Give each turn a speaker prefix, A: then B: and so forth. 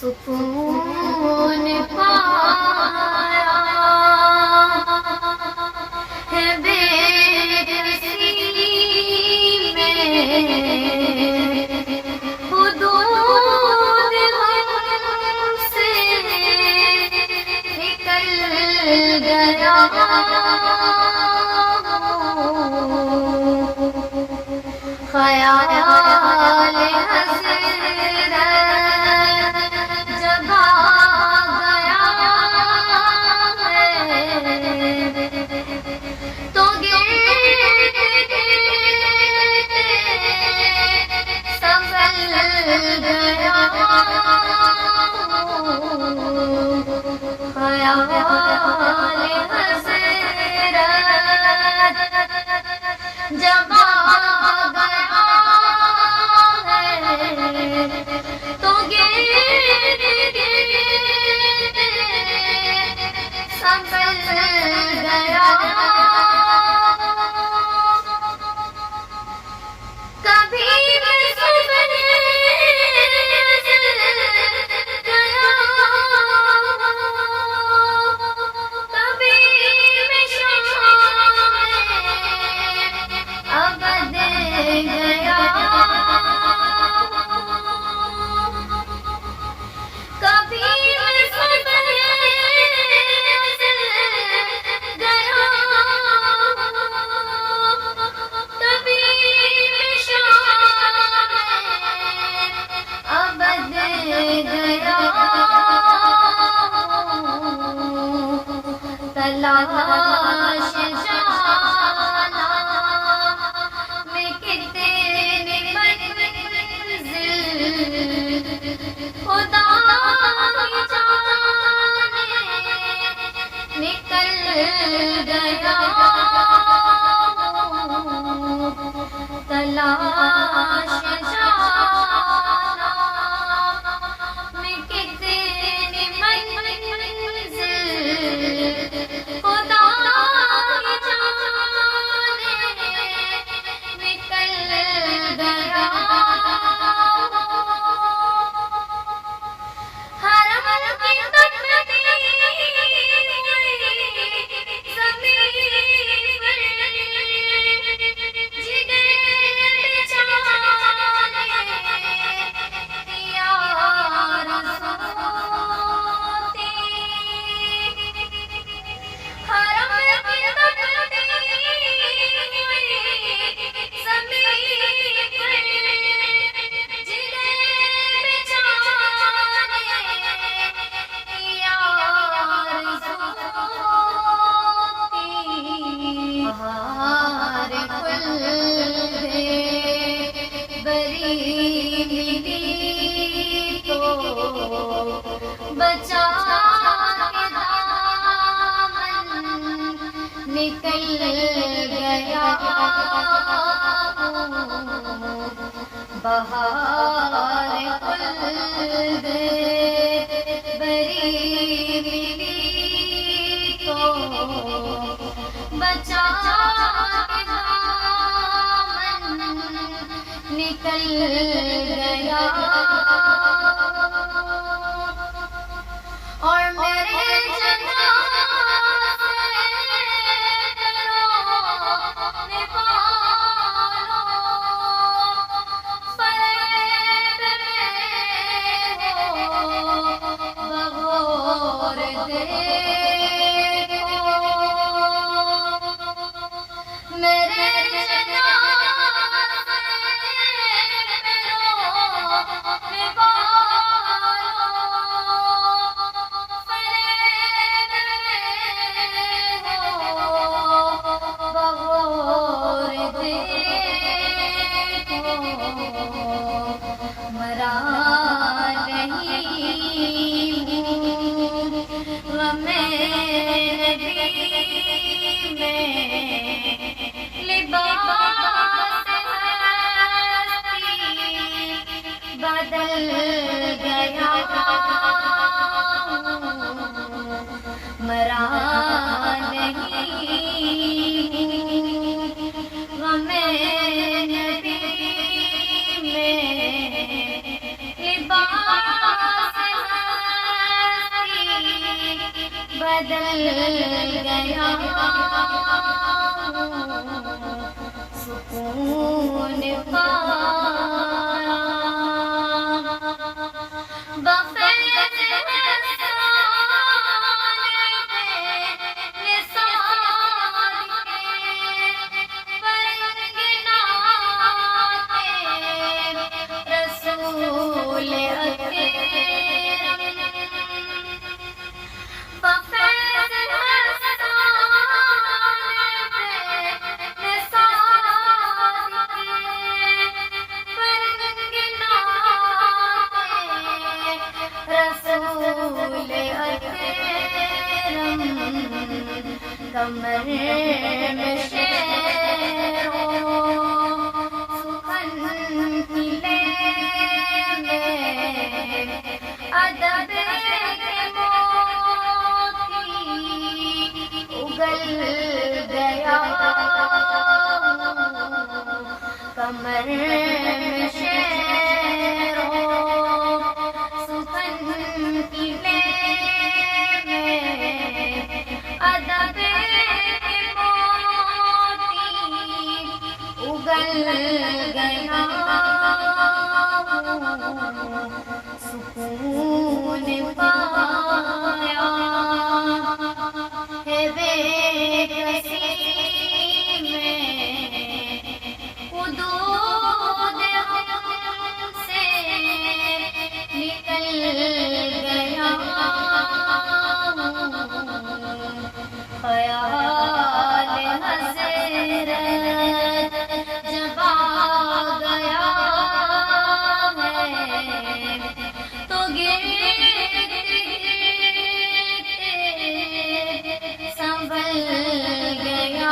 A: سکون پایا ہے بے کسی میں، حدود غم سے نکل گیا، خیال حسرت جب آ گیا ہے، تو گرد گرد سنبھل گیا، خیال حسرت جب آ گیا ہے، تو گرد گرد سنبھل گیا، کبھی میں صبح گیا، کبھی میں شام ابد گیا، کبھی میں صبح گیا، کبھی میں شام ابد گیا، تلاش جانا میں کتنی منزل، خدا کی جانے نکل گیا، تلاش جانا میں کتنی منزل، خدا کی جانے نکل گیا، حرم کی تکتی زمین پر جگر بچانے یا رسوتی، حرم کی تکتی زمین پر جگر بچانے یا رسوتی، بہار پھول ہے بریلی تو بچا کے دامن نکل گیا، بہار خلد بریلی کو بچا کے دامن نکل گیا، اور میرے جنازے رونے والوں فریب میں ہو بغور دیکھو، میرے جنازے رونے والوں فریب میں ہو بغور دیکھو، مرا نہیں غم نبی میں، لباس ہستی بدل گیا، مرا نہیں غم نبی میں، لباس بدل گیا سکون پایا بفیض کمر میں شیروں سخن ملے میں ادب کے موتی اگل گیا کمر میں شیروں سخن ملے میں ادب گیا سکون پایا ہے بے کسی میں حدود ہم سے نکل گیا خیال حضرت تو گرتے سنبھل گیا